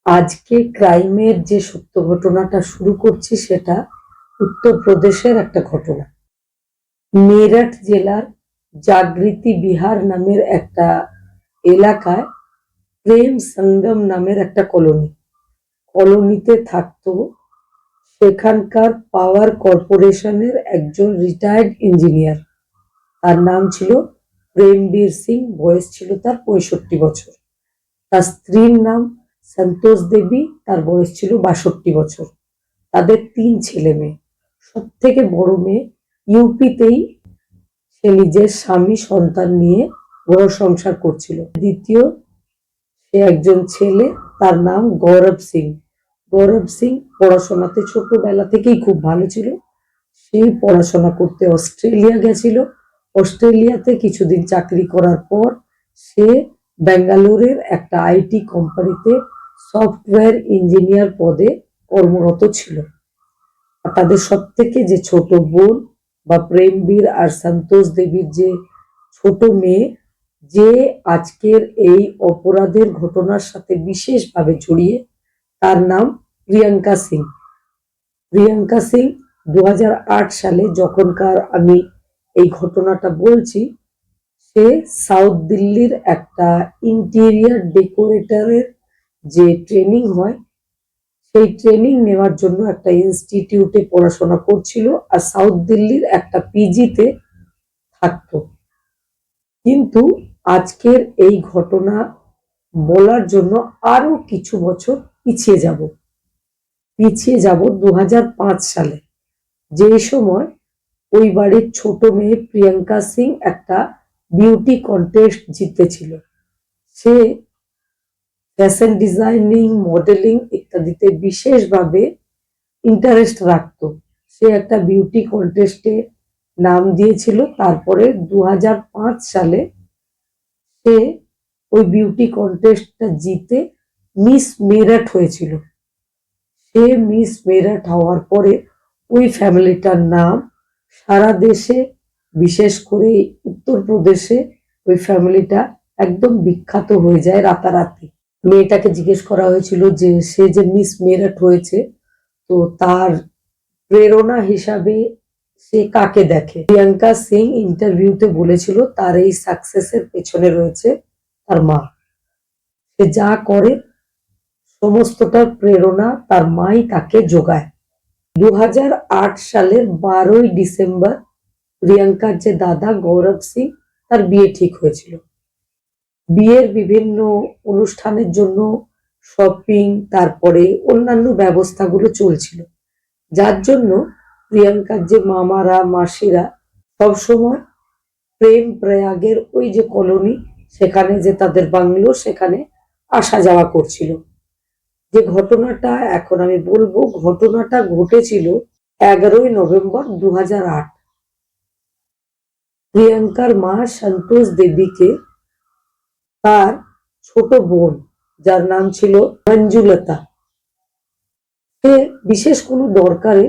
আজকে ক্রাইমের যে সত্য ঘটনাটা শুরু করছি সেটা উত্তরপ্রদেশের একটা ঘটনা। মেরঠ জেলার জাগৃতি বিহার নামের একটা এলাকায় প্রেম সঙ্গম নামের একটা কলোনিতে থাকতো সেখানকার পাওয়ার কর্পোরেশনের একজন রিটায়ার্ড ইঞ্জিনিয়ার। তার নাম ছিল প্রেমবীর সিং, বয়স ছিল তার 65 বছর। তার স্ত্রীর নাম সন্তোষ দেবী, তার বয়স ছিল 62 বছর। তাদের 3 ছেলে মেয়ে। সব থেকে বড় মেয়ে ইউপিতেই সে নিজের স্বামী সন্তান নিয়ে ঘর সংসার করছিল। দ্বিতীয় সে একজন ছেলে, তার নাম গৌরব সিং। গৌরব সিং পড়াশোনাতে ছোটবেলা থেকেই খুব ভালো ছিল। সেই পড়াশোনা করতে অস্ট্রেলিয়া গেছিল। অস্ট্রেলিয়াতে কিছুদিন চাকরি করার পর সে ব্যাঙ্গালোরের একটা আইটি কোম্পানিতে সফটওয়্যার ইঞ্জিনিয়ার পদে কর্মরত ছিল। আর তাদের সব থেকে যে ছোট বোন বা প্রেমবীর আর সন্তোষ দেবীর যে ছোট মেয়ে, যে আজকের এই অপরাধের ঘটনার সাথে বিশেষভাবে জড়িয়ে, তার নাম প্রিয়াঙ্কা সিং। প্রিয়াঙ্কা সিং 2008 সালে, যখনকার আমি এই ঘটনাটা বলছি, সে সাউথ দিল্লির একটা ইন্টেরিয়ার ডেকোরেটরের যে ট্রেনিং হয় সেই ট্রেনিং নেওয়ার জন্য একটা ইনস্টিটিউটে পড়াশোনা করছিল আর সাউথ দিল্লির একটা পিজিতে থাকতো। কিন্তু আজকের এই ঘটনা বলার জন্য আরো কিছু বছর পিছিয়ে যাব 2005 সালে, যে সময় ওই বাড়ির ছোট মেয়ে প্রিয়াঙ্কা সিং একটা বিউটি কন্টেস্ট জিতেছিল। সে ফ্যাশন ডিজাইনিং, মডেলিং ইত্যাদিতে বিশেষভাবে ইন্টারেস্ট রাখতো। সে একটা বিউটি কন্টেস্টে নাম দিয়েছিল। তারপরে 2005 সালে সে ওই বিউটি কন্টেস্টটা জিতে মিস মেরঠ হয়েছিল। সে মিস মেরঠ হওয়ার পরে ওই ফ্যামিলিটার নাম সারা দেশে, বিশেষ করে উত্তরপ্রদেশে, ওই ফ্যামিলিটা একদম বিখ্যাত হয়ে যায় রাতারাতি। মেয়েটাকে জিজ্ঞেস করা হয়েছিল যে সে যে মিস মেরঠ হয়েছে, তো তার প্রেরণা হিসাবে সে কাকে দেখে। প্রিয়াঙ্কা সিং ইন্টারভিউতে বলেছিল তার এই সাকসেসের পেছনে রয়েছে তার মা। সে যা করে সমস্তটার প্রেরণা তার মাই তাকে যোগায়। 2008 সালের 12ই ডিসেম্বর প্রিয়াঙ্কার যে দাদা গৌরব সিং, তার বিয়ে ঠিক হয়েছিল। বিয়ের বিভিন্ন অনুষ্ঠানের জন্য শপিং, তারপরে অন্যান্য ব্যবস্থাগুলো চলছিল, যার জন্য প্রিয়াঙ্কার যে মামারা মাসিরা সবসময় প্রেম প্রয়াগের ওই যে কলোনি, সেখানে যে তাদের বাংলো, সেখানে আসা যাওয়া করছিল। যে ঘটনাটা এখন আমি বলবো, ঘটনাটা ঘটেছিল 11ই নভেম্বর 2008। প্রিয়াঙ্কার মা সন্তোষ দেবীকে তার ছোট বোন, যার নাম ছিল মঞ্জুলতা, সে বিশেষ কোনো দরকারে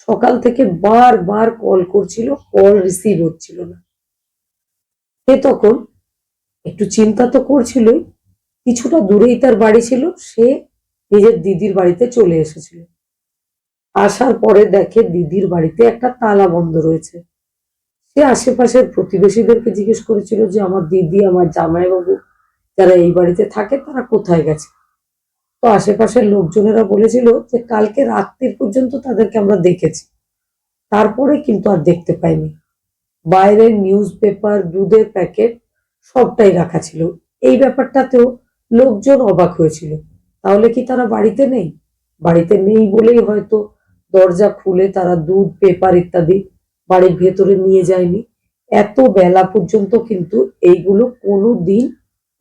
সকাল থেকে বারবার কল করছিল, কল রিসিভ হচ্ছিল না। সে তখন একটু চিন্তা তো করছিলই, কিছুটা দূরেই তার বাড়ি ছিল। সে নিজের দিদির বাড়িতে চলে এসেছিল। আসার পরে দেখে দিদির বাড়িতে একটা তালা বন্ধ রয়েছে। সে আশেপাশের প্রতিবেশীদেরকে জিজ্ঞেস করেছিল যে আমার দিদি, আমার জামাইবাবু যারা এই বাড়িতে থাকে, তারা কোথায় গেছে। তো আশেপাশের লোকজনেরা বলেছিল যে কালকে রাত্রির পর্যন্ত তাদেরকে আমরা দেখেছি, তারপরে কিন্তু আর দেখতে পাইনি। বাইরের নিউজ পেপার, দুধের প্যাকেট সবটাই রাখা ছিল। এই ব্যাপারটাতেও লোকজন অবাক হয়েছিল। তাহলে কি তারা বাড়িতে নেই? বাড়িতে নেই বলেই হয়তো দরজা খুলে তারা দুধ, পেপার ইত্যাদি বাড়ির ভেতরে নিয়ে যায়নি। এত বেলা পর্যন্ত কিন্তু এইগুলো কোনো দিন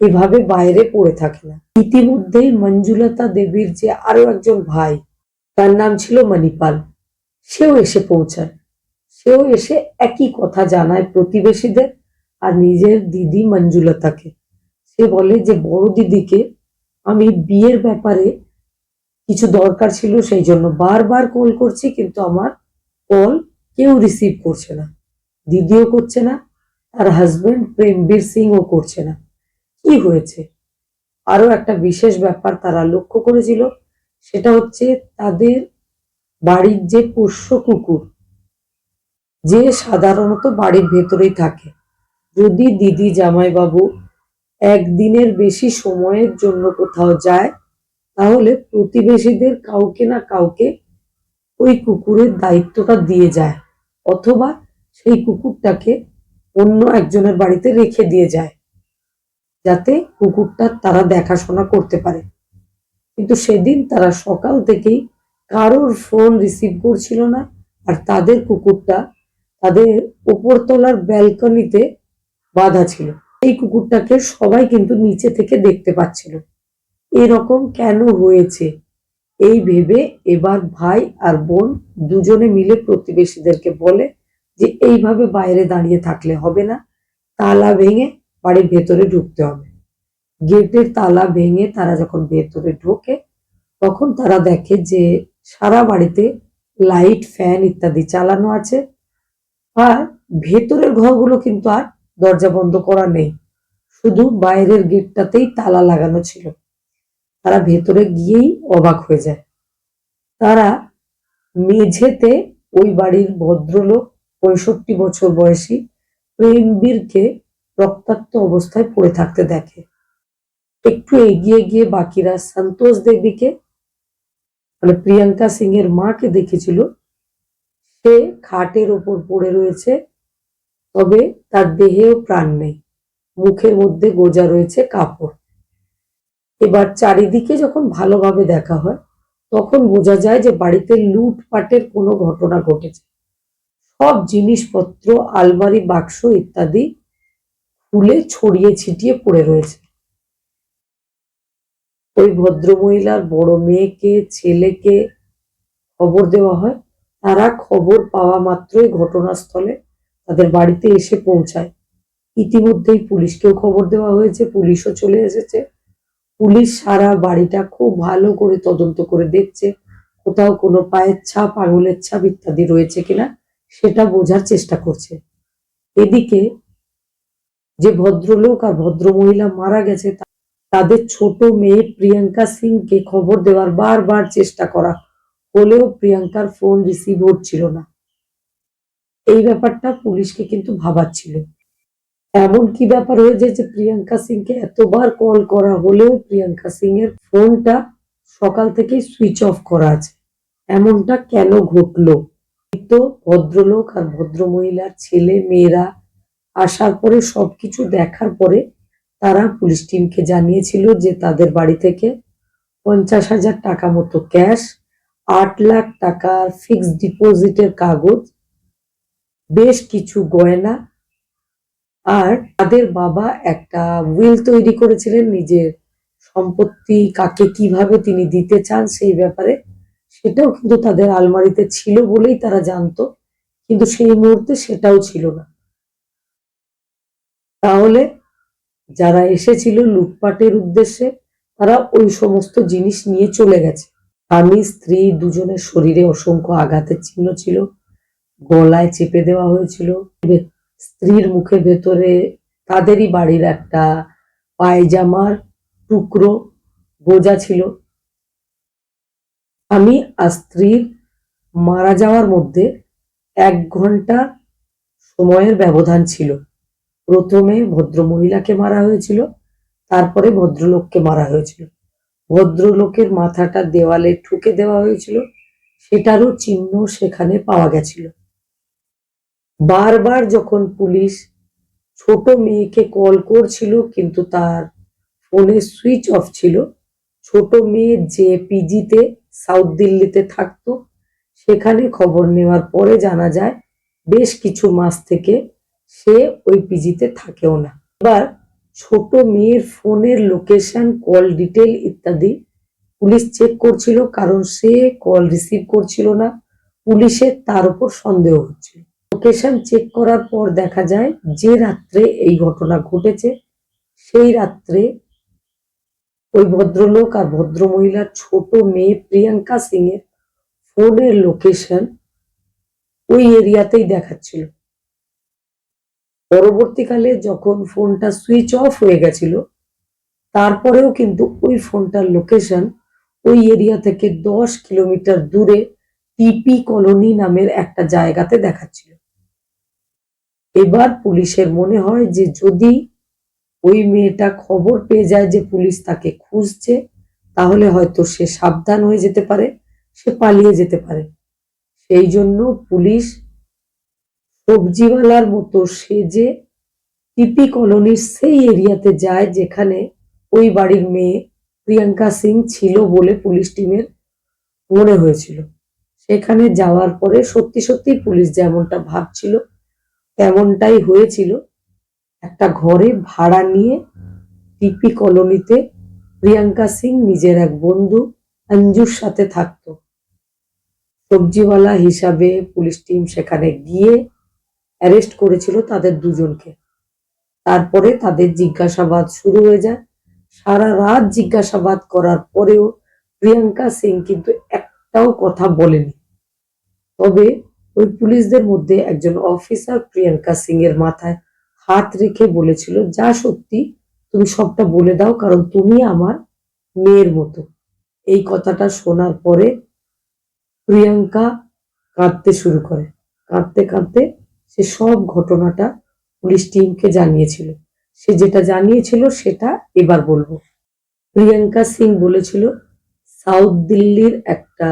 এভাবে বাইরে পড়ে থাকে না। ইতিমধ্যেই মঞ্জুলতা দেবীর যে আরো একজন ভাই, তার নাম ছিল মণিপাল, সেও এসে পৌঁছায়। সেও এসে একই কথা জানায় প্রতিবেশীদের আর নিজের দিদি মঞ্জুলতাকে। সে বলে যে বড় দিদিকে আমি বিয়ের ব্যাপারে কিছু দরকার ছিল, সেই জন্য বারবার কল করছি, কিন্তু আমার কল কেউ রিসিভ করছে না। দিদিও করছে না, তার হাজবেন্ড প্রেমবীর সিংও করছে না। কি হয়েছে? আরো একটা বিশেষ ব্যাপার তারা লক্ষ্য করেছিল, সেটা হচ্ছে তাদের বাড়ির যে পোষ্য কুকুর, যে সাধারণত বাড়ির ভেতরেই থাকে, যদি দিদি জামাইবাবু একদিনের বেশি সময়ের জন্য কোথাও যায়, তাহলে প্রতিবেশীদের কাউকে না কাউকে ওই কুকুরের দায়িত্বটা দিয়ে যায়, অথবা সেই কুকুরটাকে অন্য একজনের বাড়িতে রেখে দিয়ে যায়, যাতে কুকুরটার তারা দেখাশোনা করতে পারে। কিন্তু সেদিন তারা সকাল থেকেই কারোর ফোন রিসিভ করছিল না, আর তাদের কুকুরটা তাদের উপরতলার ব্যালকনিতে বাঁধা ছিল। এই কুকুরটাকে সবাই কিন্তু নিচে থেকে দেখতে পাচ্ছিল। এরকম কেন হয়েছে এই ভেবে এবার ভাই আর বোন দুজনে মিলে প্রতিবেশীদেরকে বলে যে এইভাবে বাইরে দাঁড়িয়ে থাকলে হবে না, তালা ভেঙে বাড়ির ভেতরে ঢুকতে হবে। গেটের তালা ভেঙে তারা যখন ভেতরে ঢোকে, তখন তারা দেখে যে সারা বাড়িতে লাইট, ফ্যান ইত্যাদি চালানো আছে, আর ভেতরের ঘরগুলো কিন্তু আর দরজা বন্ধ করা নেই, শুধু বাইরের গেটটাতেই তালা লাগানো ছিল। তারা ভেতরে গিয়েই অবাক হয়ে যায়। তারা মেঝেতে ওই বাড়ির ভদ্রলোক 65 বছর বয়সী প্রেমবীরকে রক্তাক্ত অবস্থায় পড়ে থাকতে দেখে। একটু এগিয়ে গিয়ে বাকিরা সন্তোষ দেবীকে, মানে প্রিয়াঙ্কা সিং এর মাকে দেখেছিল, সে খাটের ওপর পড়ে রয়েছে, তবে তার দেহেও প্রাণ নেই, মুখের মধ্যে গোজা রয়েছে কাপড়। এবার চারিদিকে যখন ভালোভাবে দেখা হয়, তখন বোঝা যায় যে বাড়িতে লুটপাটের কোনো ঘটনা ঘটেছে। সব জিনিসপত্র, আলমারি, বাক্স ইত্যাদি খুলে ছড়িয়ে ছিটিয়ে পড়ে রয়েছে। ওই ভদ্রমহিলার বড় মেয়েকে, ছেলেকে খবর দেওয়া হয়। তারা খবর পাওয়া মাত্রই ঘটনাস্থলে তাদের বাড়িতে এসে পৌঁছায়। ইতিমধ্যেই পুলিশকেও খবর দেওয়া হয়েছে, পুলিশও চলে এসেছে। পুলিশ সারা বাড়িটা খুব ভালো করে তদন্ত করে দেখছে, কোথাও কোনো পায়ের ছাপ, আঙুলের ছাপ ইত্যাদি রয়েছে কিনা সেটা বোঝার চেষ্টা করছে। এদিকে যে ভদ্রলোক আর ভদ্রমহিলা মারা গেছে, তাদের ছোট মেয়ে প্রিয়াঙ্কা সিংকে খবর দেওয়ার বারবার চেষ্টা করা হলেও প্রিয়াঙ্কার ফোন রিসিভ হচ্ছিল না। এই ব্যাপারটা পুলিশকে কিন্তু ভাবাচ্ছিল। এমন কি ব্যাপার হয়েছে যে প্রিয়াঙ্কা সিংকে এতবার কল করা হলেও প্রিয়াঙ্কা সিং এর ফোনটা সকাল থেকেই সুইচ অফ করা আছে, এমনটা কেন ঘটলো? তো ভদ্রলোক আর ভদ্রমহিলার ছেলে মেয়েরা আসার পরে, সবকিছু দেখার পরে তারা পুলিশ টিমকে জানিয়েছিল যে তাদের বাড়ি থেকে 50,000 টাকা মতো ক্যাশ, 8 লাখ টাকার ফিক্সড ডিপোজিটের কাগজ, বেশ কিছু গয়না, আর তাদের বাবা একটা উইল তৈরি করেছিলেন নিজের সম্পত্তি কাকে কিভাবে তিনি দিতে চান সেই ব্যাপারে, সেটাও কিন্তু তাদের আলমারিতে ছিল বলেই তারা জানতো, কিন্তু সেই মুহূর্তে সেটাও ছিল না। তাহলে যারা এসেছিল লুটপাটের উদ্দেশ্যে, তারা ওই সমস্ত জিনিস নিয়ে চলে গেছে। স্বামী স্ত্রী দুজনের শরীরে অসংখ্য আঘাতের চিহ্ন ছিল, গলায় চেপে দেওয়া হয়েছিল। স্ত্রীর মুখের ভেতরে তাদেরই বাড়ির একটা পায়জামার টুকরো গোজা ছিল। স্বামী আর স্ত্রীর মারা যাওয়ার মধ্যে 1 ঘন্টা সময়ের ব্যবধান ছিল। প্রথমে ভদ্রমহিলাকে মারা হয়েছিল, তারপরে ভদ্রলোককে মারা হয়েছিল। ভদ্রলোকের মাথাটা দেওয়ালে ঠুকে দেওয়া হয়েছিল, সেটারও চিহ্ন সেখানে পাওয়া গেছিল। বারবার যখন পুলিশ ছোট মেয়েকে কল করছিল, কিন্তু তার ফোনে সুইচ অফ ছিল। ছোট মেয়ে যে পিজিতে সাউথ দিল্লিতে থাকতো, সেখানে খবর নেওয়ার পরে জানা যায় বেশ কিছু মাস থেকে সে ওই পিজিতে থাকেও না। এবার ছোট মেয়ের ফোনের লোকেশন, কল ডিটেল ইত্যাদি পুলিশ চেক করছিল, কারণ সে কল রিসিভ করছিল না। পুলিশের তার উপর সন্দেহ হচ্ছিল। লোকেশন চেক করার পর দেখা যায় যে রাত্রে এই ঘটনা ঘটেছে, সেই রাত্রে ওই ভদ্রলোক আর ভদ্রমহিলার ছোট মেয়ে প্রিয়াঙ্কা সিং এর ফোনের লোকেশন ওই এরিয়াতেই দেখাচ্ছিল। পরবর্তীকালে যখন ফোনটা সুইচ অফ হয়ে গেছিল, তারপরেও কিন্তু ওই ফোনটার লোকেশন ওই এরিয়া থেকে 10 কিলোমিটার দূরে টিপি কলোনি নামের একটা জায়গাতে দেখাচ্ছিল। এবার পুলিশের মনে হয় যে যদি ওই মেয়েটা খবর পেয়ে যায় যে পুলিশ তাকে খুঁজছে, তাহলে হয়তো সে সাবধান হয়ে যেতে পারে, সে পালিয়ে যেতে পারে। সেই জন্য পুলিশ সবজিওয়ালার মতো সেজে টিপি কলোনির সেই এরিয়াতে যায় যেখানে ওই বাড়ির মেয়ে প্রিয়াঙ্কা সিং ছিল বলে পুলিশ টিমের মনে হয়েছিল। সেখানে যাওয়ার পরে সত্যি সত্যি পুলিশ যেমনটা ভাবছিল তেমনটাই হয়েছিল। একটা ঘরে ভাড়া নিয়ে টিপি কলোনিতে প্রিয়াঙ্কা সিং নিজের এক বন্ধু অঞ্জুর সাথে থাকতো। সবজিওয়ালা হিসাবে পুলিশ টিম সেখানে গিয়ে অ্যারেস্ট করেছিল তাদের দুজনকে। তারপরে তাদের জিজ্ঞাসাবাদ শুরু হয়ে যায়। সারা রাত জিজ্ঞাসাবাদ করার পরেও প্রিয়াঙ্কা সিং কিন্তু একটাও কথা বলেনি। তবে ওই পুলিশদের মধ্যে একজন অফিসার প্রিয়াঙ্কা সিং এর মাথায় হাত রেখে বলেছিল, যা সত্যি তুমি সবটা বলে দাও, কারণ তুমি আমার মেয়ের মতো। এই কথাটা শোনার পরে প্রিয়াঙ্কা কাঁদতে শুরু করে। কাঁদতে কাঁদতে সে সব ঘটনাটা পুলিশ টিমকে জানিয়েছিল। সে যেটা জানিয়েছিল সেটা এবার বলবো। প্রিয়াঙ্কা সিং বলেছিল সাউথ দিল্লির একটা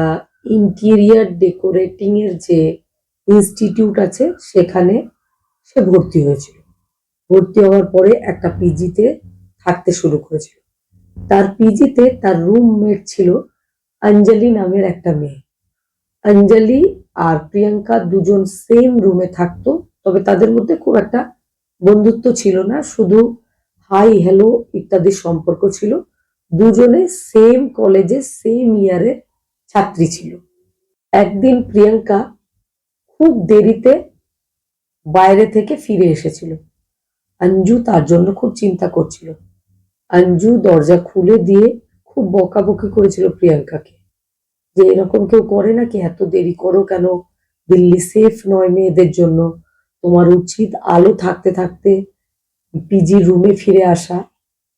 ইন্টেরিয়ার ডেকোরেটিং এর যে ইনস্টিটিউট আছে সেখানে সে ভর্তি হয়েছিল। ভর্তি হওয়ার পরে একটা পিজিতে থাকতে শুরু করেছিল। তার পিজিতে তার রুমমেট ছিল অঞ্জলি নামের একটা মেয়ে। অঞ্জলি আর প্রিয়াঙ্কা দুজন সেম রুমে থাকতো, তবে তাদের মধ্যে খুব একটা বন্ধুত্ব ছিল না, শুধু হাই হ্যালো ইত্যাদি সম্পর্ক ছিল। দুজনে সেম কলেজে সেম ইয়ারের ছাত্রী ছিল। একদিন প্রিয়াঙ্কা খুব দেরিতে বাইরে থেকে ফিরে এসেছিল। অঞ্জু তার জন্য খুব চিন্তা করছিল। অঞ্জু দরজা খুলে দিয়ে খুব বকাবকি করেছিল প্রিয়াঙ্কাকে, যে এরকম কেউ করে নাকি, এত দেরি করো কেন, দিল্লি সেফ নয় মেয়েদের জন্য, তোমার উচিত আলো থাকতে থাকতে পিজি রুমে ফিরে আসা।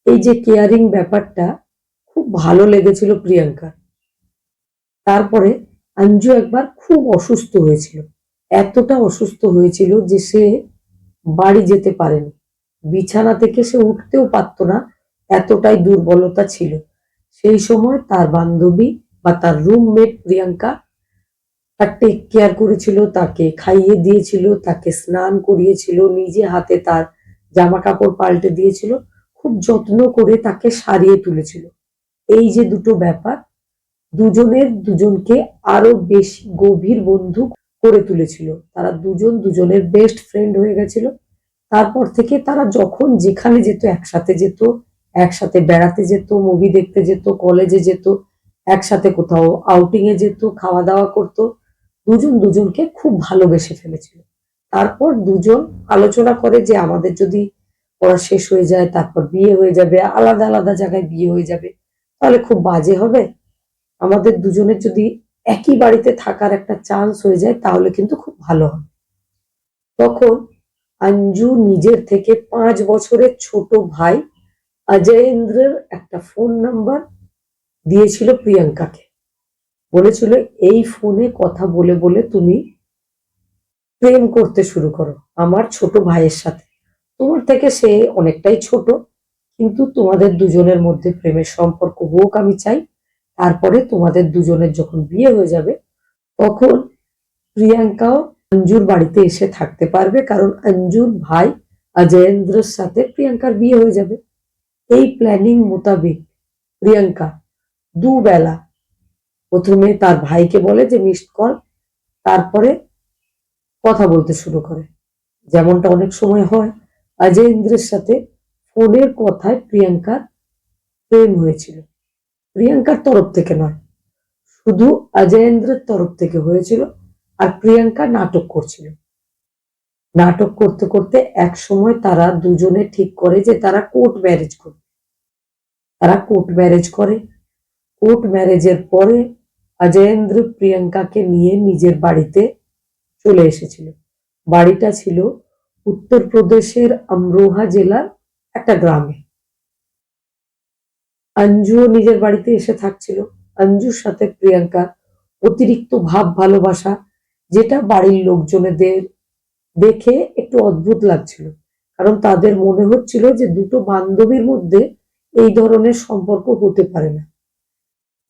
এই যে কেয়ারিং ব্যাপারটা খুব ভালো লেগেছিল প্রিয়াঙ্কা। তারপরে অঞ্জু একবার খুব অসুস্থ হয়েছিল। এতটা অসুস্থ হয়েছিল যে সে বাড়ি যেতে পারেনি। বিছানা থেকে সে উঠতেও পারতো না, এতটাই দুর্বলতা ছিল। সেই সময় তার বান্ধবী বা তার রুমমেট প্রিয়াঙ্কা তার টেক কেয়ার করেছিল, তাকে খাইয়ে দিয়েছিল, তাকে স্নান করিয়েছিল, নিজে হাতে তার জামা কাপড় পাল্টে দিয়েছিল, খুব যত্ন করে তাকে সারিয়ে তুলেছিল। এই যে দুটো ব্যাপার দুজনের দুজনকে আরো বেশি গভীর বন্ধু করে তুলেছিল। তারা দুজন দুজনের বেস্ট ফ্রেন্ড হয়ে গেছিল। তারপর থেকে তারা যখন যেখানে যেত একসাথে যেত, একসাথে বেড়াতে যেত, মুভি দেখতে যেত, কলেজে যেত, একসাথে কোথাও আউটিং এ যেত, খাওয়া দাওয়া করতো। দুজন দুজনকে খুব ভালোবেসে ফেলেছিল। তারপর দুজন আলোচনা করে যে আমাদের যদি পড়া শেষ হয়ে যায়, তারপর বিয়ে হয়ে যাবে, আলাদা আলাদা জায়গায় বিয়ে হয়ে যাবে, তাহলে খুব বাজে হবে। আমাদের দুজনের যদি একই বাড়িতে থাকার একটা চান্স হয়ে যায় তাহলে কিন্তু খুব ভালো হবে। তখন অঞ্জু নিজের থেকে 5 বছরের ছোট ভাই অজয়েন্দ্রের একটা ফোন নাম্বার দিয়েছিল প্রিয়াঙ্কাকে। বলেছিল এই ফোনে কথা বলে বলে তুমি প্রেম করতে শুরু করো আমার ছোট ভাইয়ের সাথে। তোমার থেকে সে অনেকটাই ছোট, কিন্তু তোমাদের দুজনের মধ্যে প্রেমের সম্পর্ক হোক আমি চাই। তারপরে তোমাদের দুজনের যখন বিয়ে হয়ে যাবে তখন প্রিয়াঙ্কাও অঞ্জুর বাড়িতে এসে থাকতে পারবে, কারণ অঞ্জুর ভাই অজয়েন্দ্রের সাথে প্রিয়াঙ্কার বিয়ে হয়ে যাবে। এই প্ল্যানিং মোতাবেক প্রিয়াঙ্কা দুবেলা প্রথমে তার ভাইকে বলে যে মিসড কল, তারপরে কথা বলতে শুরু করে, যেমনটা অনেক সময় হয়। অজয়েন্দ্রের সাথে ফোনের কথায় প্রিয়াঙ্কার প্রেম হয়েছিল। প্রিয়াঙ্কার তরফ থেকে নয়, শুধু অজয়েন্দ্রের তরফ থেকে হয়েছিল। আর প্রিয়াঙ্কা নাটক করছিল। নাটক করতে করতে এক সময় তারা দুজনে ঠিক করে যে তারা কোর্ট ম্যারেজ করবে। তারা কোর্ট ম্যারেজ করে। কোর্ট ম্যারেজের পরে অজয়েন্দ্র প্রিয়াঙ্কাকে নিয়ে নিজের বাড়িতে চলে এসেছিল। বাড়িটা ছিল উত্তরপ্রদেশের আমরোহা জেলার একটা গ্রামে। অঞ্জুও নিজের বাড়িতে এসে থাকছিল। অঞ্জুর সাথে প্রিয়াঙ্কার অতিরিক্ত ভাব ভালোবাসা, যেটা বাড়ির লোকজনেদের দেখে একটু অদ্ভুত লাগছিল। কারণ তাদের মনে হচ্ছিল যে দুটো বান্ধবীর মধ্যে এই ধরনের সম্পর্ক হতে পারে না।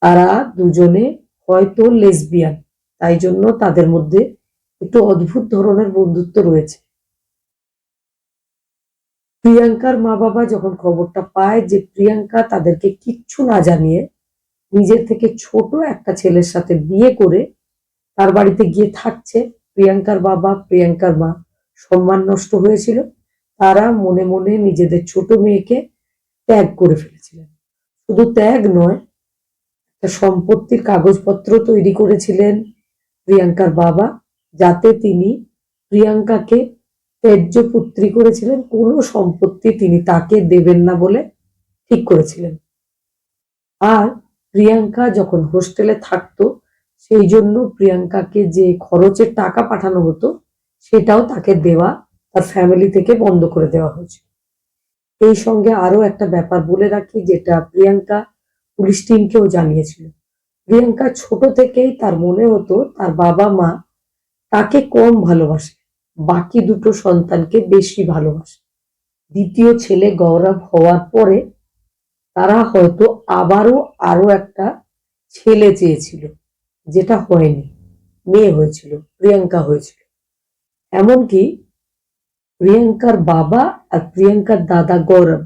তারা দুজনে হয়তো লেসবিয়ান, তাই জন্য তাদের মধ্যে একটু অদ্ভুত ধরনের বন্ধুত্ব রয়েছে। প্রিয়াঙ্কার মা বাবা যখন খবরটা পায় যে প্রিয়াঙ্কা তাদেরকে কিচ্ছু না জানিয়ে নিজের থেকে ছোট একটা ছেলের সাথে বিয়ে করে তার বাড়িতে গিয়ে থাকছে, প্রিয়াঙ্কার বাবা প্রিয়াঙ্কার মা সম্মান নষ্ট হয়েছিল। তারা মনে মনে নিজেদের ছোট মেয়েকে ত্যাগ করে ফেলেছিলেন। শুধু ত্যাগ নয়, একটা সম্পত্তির কাগজপত্র তৈরি করেছিলেন প্রিয়াঙ্কার বাবা, যাতে তিনি প্রিয়াঙ্কাকে ত্যায্য পুত্রী করেছিলেন, কোনো সম্পত্তি তিনি তাকে দেবেন না বলে ঠিক করেছিলেন। আর প্রিয়াঙ্কা যখন হোস্টেলে থাকতো, সেই জন্য প্রিয়াঙ্কাকে যে খরচের টাকা পাঠানো হতো সেটাও তাকে দেওয়া তার ফ্যামিলি থেকে বন্ধ করে দেওয়া হয়েছিল। এই সঙ্গে আরো একটা ব্যাপার বলে রাখি, যেটা প্রিয়াঙ্কা পুলিশ টিমকেও জানিয়েছিল। প্রিয়াঙ্কা ছোট থেকেই তার মনে হতো তার বাবা মা তাকে কম ভালোবাসে, বাকি দুটো সন্তানকে বেশি ভালোবাসে। দ্বিতীয় ছেলে গৌরব হওয়ার পরে তারা হয়তো আবারও আরো একটা ছেলে চেয়েছিল, যেটা হয়নি, মেয়ে হয়েছিল, প্রিয়াঙ্কা হয়েছিল। এমনকি প্রিয়াঙ্কার বাবা আর প্রিয়াঙ্কার দাদা গৌরব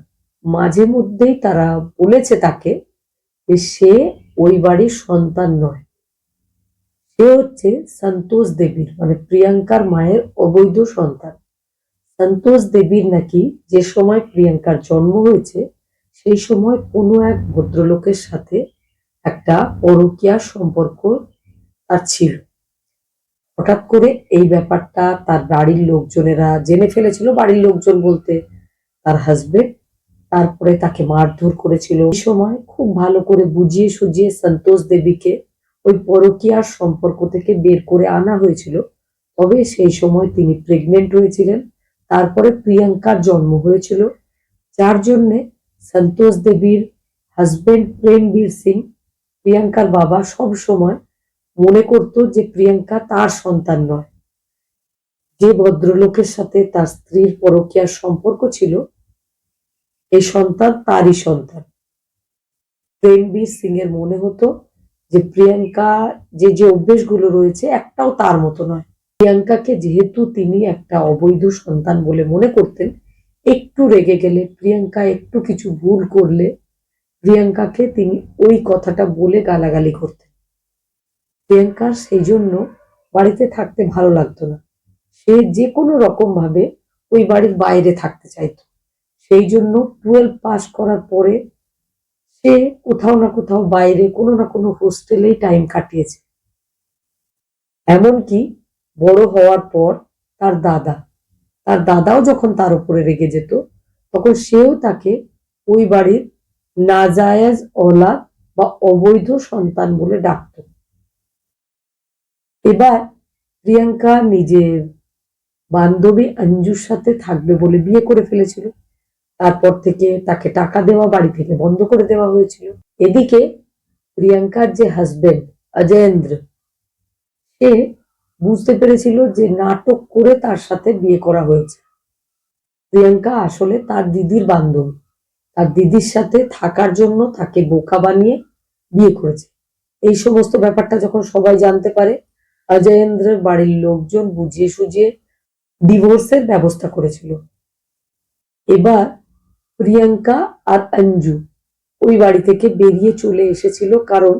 মাঝে মধ্যেই তারা বলেছে তাকে যে সে ওই বাড়ির সন্তান নয়, সে হচ্ছে সন্তোষ দেবীর, মানে প্রিয়াঙ্কার মায়ের অবৈধ সন্তান। সন্তোষ দেবীর নাকি যে সময় প্রিয়াঙ্কার জন্ম হয়েছে সেই সময় কোনো এক ভদ্রলোকের সাথে একটা পরকীয়া সম্পর্ক তার ছিল। হঠাৎ করে এই ব্যাপারটা তার বাড়ির লোকজনেরা জেনে ফেলেছিল, বাড়ির লোকজন বলতে তার হাজবেন্ড। তারপরে তাকে মারধর করেছিল। এই সময় খুব ভালো করে বুঝিয়ে সুঝিয়ে সন্তোষ দেবীকে ওই পরকীয়ার সম্পর্ক থেকে বের করে আনা হয়েছিল। তবে সেই সময় তিনি প্রেগনেন্ট হয়েছিলেন। তারপরে প্রিয়াঙ্কার জন্ম হয়েছিল, যার জন্যে সন্তোষ দেবীর হাজবেন্ড প্রেমবীর সিং, প্রিয়াঙ্কার বাবা, সব সময় মনে করত যে প্রিয়াঙ্কা তার সন্তান নয়। যে ভদ্রলোকের সাথে তার স্ত্রীর পরকীয়ার সম্পর্ক ছিল, এই সন্তান তারই সন্তান। প্রেমবীর সিং এর মনে হতো যে প্রিয়াঙ্কা যে যে অভ্যেসগুলো রয়েছে একটাও তার মতো নয়। প্রিয়াঙ্কাকে যেহেতু তিনি একটা অবৈধ সন্তান বলে মনে করতেন, একটু রেগে গেলে, প্রিয়াঙ্কা একটু কিছু ভুল করলে প্রিয়াঙ্কাকে তিনি ওই কথাটা বলে গালাগালি করতেন। প্রিয়াঙ্কার সেই জন্য বাড়িতে থাকতে ভালো লাগতো না। সে যে কোনো রকম ভাবে ওই বাড়ির বাইরে থাকতে চাইতো। সেই জন্য 12 পাস করার পরে সে কোথাও না কোথাও বাইরে কোনো না কোনো হোস্টেলেই টাইম কাটিয়েছে। এমনকি বড় হওয়ার পর তার দাদাও যখন তার উপরে রেগে যেত, তখন সেও তাকে ওই বাড়ির নাজায়েজ ওলাদ বা অবৈধ সন্তান বলে ডাকত। এবার প্রিয়াঙ্কা নিজের বান্ধবী অঞ্জুর সাথে থাকবে বলে বিয়ে করে ফেলেছিল। তারপর থেকে তাকে টাকা দেওয়া বাড়ি থেকে বন্ধ করে দেওয়া হয়েছিল। এদিকে প্রিয়াঙ্কার যে হাজবেন্ড অজয়েন্দ্র, সে বুঝতে পেরেছিল যে নাটক করে তার সাথে বিয়ে করা হয়েছে। প্রিয়াঙ্কা আসলে তার দিদির বান্ধবী, তার দিদির সাথে থাকার জন্য তাকে বোকা বানিয়ে বিয়ে করেছে। এই সমস্ত ব্যাপারটা যখন সবাই জানতে পারে, অজয়েন্দ্রের বাড়ির লোকজন বুঝিয়ে সুঝিয়ে ডিভোর্সের ব্যবস্থা করেছিল। এবার প্রিয়াঙ্কা আর অঞ্জু ওই বাড়ি থেকে বেরিয়ে চলে এসেছিল, কারণ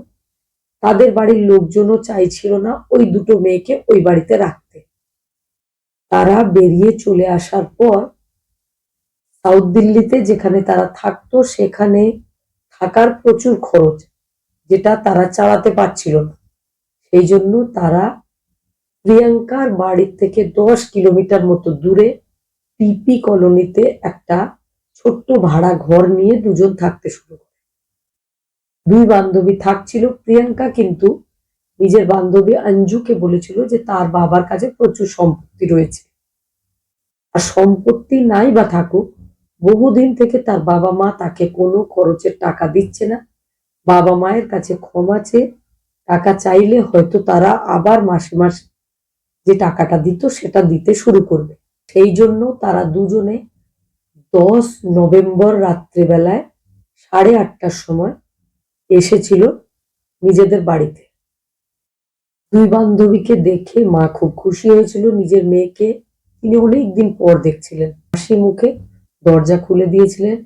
তাদের বাড়ির লোকজনও চাইছিল না ওই দুটো মেয়েকে ওই বাড়িতে রাখতে। তারা বেরিয়ে চলে আসার পর সাউথ দিল্লিতে যেখানে তারা থাকতো সেখানে থাকার প্রচুর খরচ, যেটা তারা চালাতে পারছিল না। সেই জন্য তারা প্রিয়াঙ্কার বাড়ির থেকে 10 কিলোমিটার মতো দূরে পিপি কলোনিতে একটা ছোট্ট ভাড়া ঘর নিয়ে দুজন থাকতে শুরু করে। দুই বান্ধবী থাকছিল। প্রিয়াঙ্কা কিন্তু নিজের বান্ধবী অঞ্জুকে বলেছিল যে তার বাবার কাছে প্রচুর সম্পত্তি রয়েছে, আর সম্পত্তি নাই বা থাকুক, বহুদিন থেকে তার বাবা মা তাকে কোনো খরচের টাকা দিচ্ছে না। বাবা মায়ের কাছে ক্ষমা চেয়ে টাকা চাইলে হয়তো তারা আবার মাসে মাসে যে টাকাটা দিত সেটা দিতে শুরু করবে। সেই জন্য তারা দুজনে 10 নভেম্বর রাত্রিবেলায় 8:30টার সময় এসেছিল নিজেদের বাড়িতে। দুই বান্ধবীকে দেখে মা খুব খুশি হয়েছিল। নিজের মেয়েকে তিনি অনেকদিন পর দেখছিলেন। হাসি মুখে দরজা খুলে দিয়েছিলেন,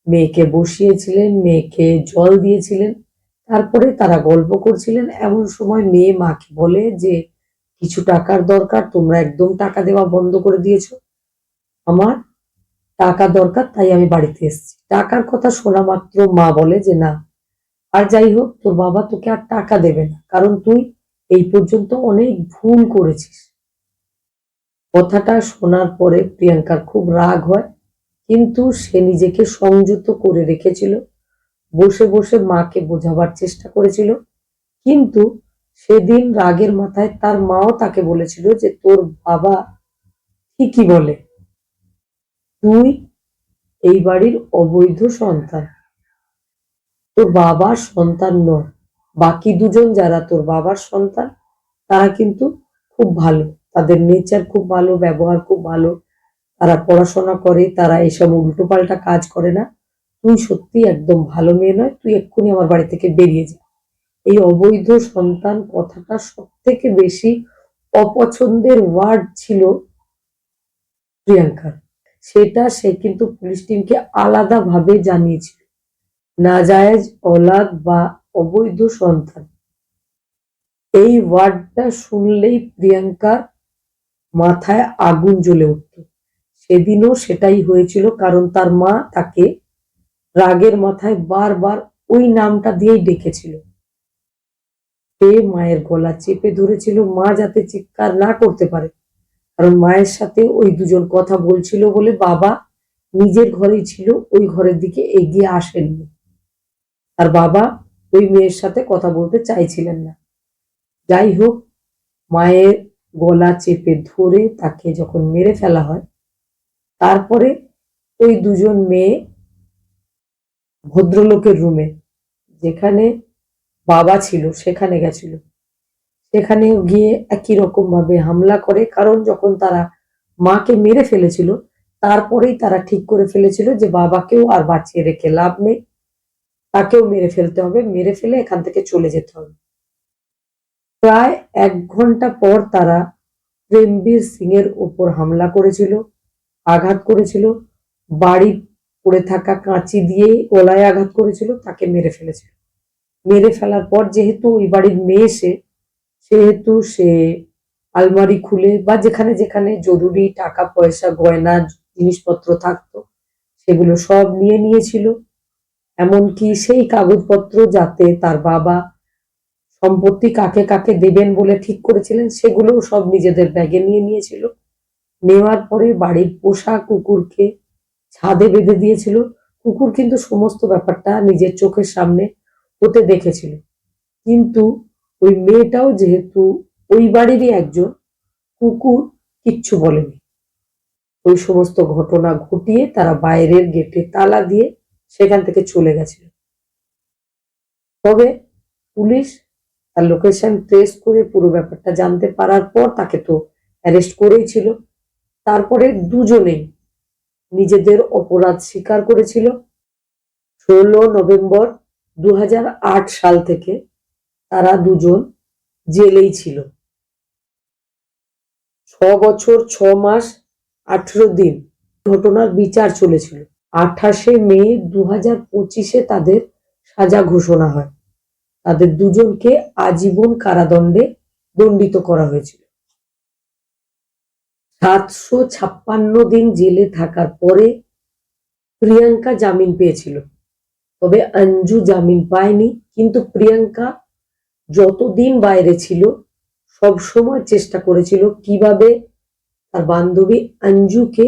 মেয়েকে বসিয়েছিলেন, মেয়েকে জল দিয়েছিলেন। তারপরে তারা গল্প করছিলেন। এমন সময় মেয়ে মাকে বলে যে, কিছু টাকার দরকার, তোমরা একদম টাকা দেওয়া বন্ধ করে দিয়েছো। আমার টাকা দরকার, তাই আমি বাড়িতে এসেছি। টাকার কথা শোনা মাত্র মা বলে যে, না, আর যাই হোক, তোর বাবা তোকে আর টাকা দেবে না, কারণ তুই এই পর্যন্ত অনেক ভুল করেছিস। কথাটা শোনার পরে প্রিয়াঙ্কার খুব রাগ হয়, কিন্তু সে নিজেকে সংযত করে রেখেছিল। বসে বসে মাকে বোঝাবার চেষ্টা করেছিল। কিন্তু সেদিন রাগের মাথায় তার মাও তাকে বলেছিল যে, তোর বাবা ঠিকই বলে, তুই এই বাড়ির অবৈধ সন্তান, তোর বাবার সন্তান নয়। বাকি দুজন যারা তোর বাবার সন্তান তারা কিন্তু খুব ভালো, তাদের নেচার খুব ভালো, ব্যবহার খুব ভালো, তারা পড়াশোনা করে, তারা এসব উল্টোপাল্টা কাজ করে না। তুই সত্যি একদম ভালো মেয়ে নয়, তুই এক্ষুনি আমার বাড়ি থেকে বেরিয়ে যা। এই অবৈধ সন্তান কথাটা সব থেকে বেশি অপছন্দের ওয়ার্ড ছিল প্রিয়াঙ্কার। সেটা সে কিন্তু পুলিশ টিমকে আলাদাভাবে জানিয়েছিল। নাজায়েজ অলাদ বা অবৈধ সন্তান, এই ওয়ার্ডটা শুনলেই প্রিয়াঙ্কার মাথায় আগুন জ্বলে উঠত। সেদিনও সেটাই হয়েছিল, কারণ তার মা তাকে রাগের মাথায় বারবার ওই নামটা দিয়েই ডেকেছিল। সে মায়ের গলা চেপে ধরেছিল, মা যাতে চিৎকার না করতে পারে, কারণ মায়ের সাথে ওই দুজন কথা বলছিল বলে বাবা নিজের ঘরেই ছিল, ওই ঘরের দিকে এগিয়ে আসেননি। আর বাবা ওই মেয়ের সাথে কথা বলতে চাইছিলেন না। যাই হোক, মায়ের গলা চেপে ধরে তাকে যখন মেরে ফেলা হয়, তারপরে ওই দুজন মেয়ে ভদ্রলোকের রুমে, যেখানে বাবা ছিল, সেখানে গেছিল। সেখানে গিয়ে একই রকম ভাবে হামলা করে, কারণ যখন তারা মাকে মেরে ফেলেছিল তারপরেই তারা ঠিক করে ফেলেছিল যে বাবাকেও আর বাঁচিয়ে রেখে লাভ নেই, তাকেও মেরে ফেলতে হবে, মেরে ফেলে এখান থেকে চলে যেতে হবে। প্রায় 1 ঘন্টা পর তারা প্রেমবীর সিং এর উপর হামলা করেছিল, আঘাত করেছিল, বাড়ি পড়ে থাকা কাঁচি দিয়ে গলায় আঘাত করেছিল, তাকে মেরে ফেলেছিল। মেরে ফেলার পর যেহেতু ওই বাড়ির মেয়ে সেহেতু সে আলমারি খুলে বা যেখানে যেখানে জরুরি টাকা পয়সা গয়না জিনিসপত্র থাকতো সেগুলো সব নিয়ে নিয়েছিল। এমনকি সেই কাগজপত্র যাতে তার বাবা সম্পত্তি কাকে কাকে দেবেন বলে ঠিক করেছিলেন সেগুলোও সব নিজেদের ব্যাগে নিয়ে নিয়েছিল। নেওয়ার পরে বাড়ির পোষা কুকুরকে ছাদে বেঁধে দিয়েছিল। কুকুর কিন্তু সমস্ত ব্যাপারটা নিজের চোখের সামনে হতে দেখেছিল, কিন্তু ওই মেয়েটাও যেহেতু ওই বাড়িরই একজন, কুকুর কিচ্ছু বলেনি। ওই সমস্ত ঘটনা ঘটিয়ে তারা বাইরের গেটে তালা দিয়ে সেখান থেকে চলে গেছিল। তবে পুলিশ তার লোকেশন ট্রেস করে পুরো ব্যাপারটা জানতে পারার পর তাকে তো অ্যারেস্ট করেই ছিল। তারপরে দুজনেই নিজেদের অপরাধ স্বীকার করেছিল। 16 নভেম্বর 2008 সাল থেকে তারা দুজন জেলেই ছিল। 6 বছর 6 মাস 18 দিন ঘটনার বিচার চলেছিল। 28 মে 2025 তাদের সাজা ঘোষণা হয়। তাদের দুজনকে আজীবন কারাদণ্ডে দণ্ডিত করা হয়েছিল। 756 দিন জেলে থাকার পরে প্রিয়াঙ্কা জামিন পেয়েছিল, তবে অঞ্জু জামিন পায়নি। কিন্তু প্রিয়াঙ্কা যতদিন বাইরে ছিল সব সময় চেষ্টা করেছিল কিভাবে তার বান্ধবী অঞ্জুকে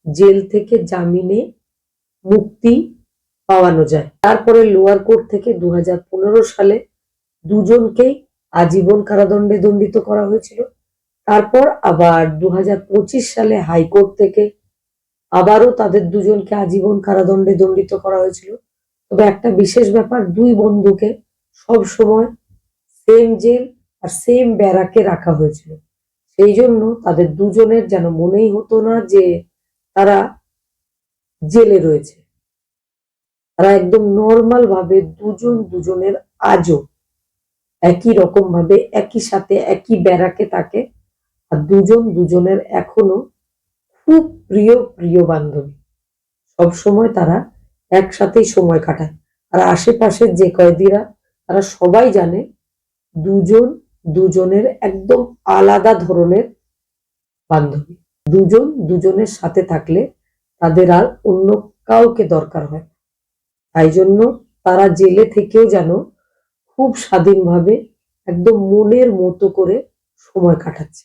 জেল থেকে জামিনে মুক্তি পাওয়ানো যায়। তারপরে লোয়ার কোর্ট থেকে 2015 সালে দুজনকেই আজীবন কারাদণ্ডে দণ্ডিত করা হয়েছিল। তারপর আবার 2025 সালে হাইকোর্ট থেকে আবারও তাদের দুজনকে আজীবন কারাদণ্ডে দণ্ডিত করা হয়েছিল। তবে একটা বিশেষ ব্যাপার, দুই বন্ধুকে সব সময় সেম জেল আর সেম ব্যারাকে রাখা হয়েছিল। সেই জন্য তাদের দুজনের যেন মনেই হতো না যে তারা জেলে রয়েছে। তারা একদম নর্মাল ভাবে দুজন দুজনের আজও একই রকম ভাবে একই সাথে একই ব্যারাকে থাকে, আর দুজন দুজনের এখনো খুব প্রিয় প্রিয় বান্ধবী। সবসময় তারা একসাথেই সময় কাটায়। আর আশেপাশের যে কয়েদিরা, তারা সবাই জানে দুজন দুজনের একদম আলাদা ধরনের বান্ধবী। দুজন দুজনের সাথে থাকলে তাদের আর অন্য কাউকে দরকার হয় না। তাই জন্য তারা জেলে থেকেও যেন খুব স্বাধীনভাবে একদম মনের মতো করে সময় কাটাচ্ছে।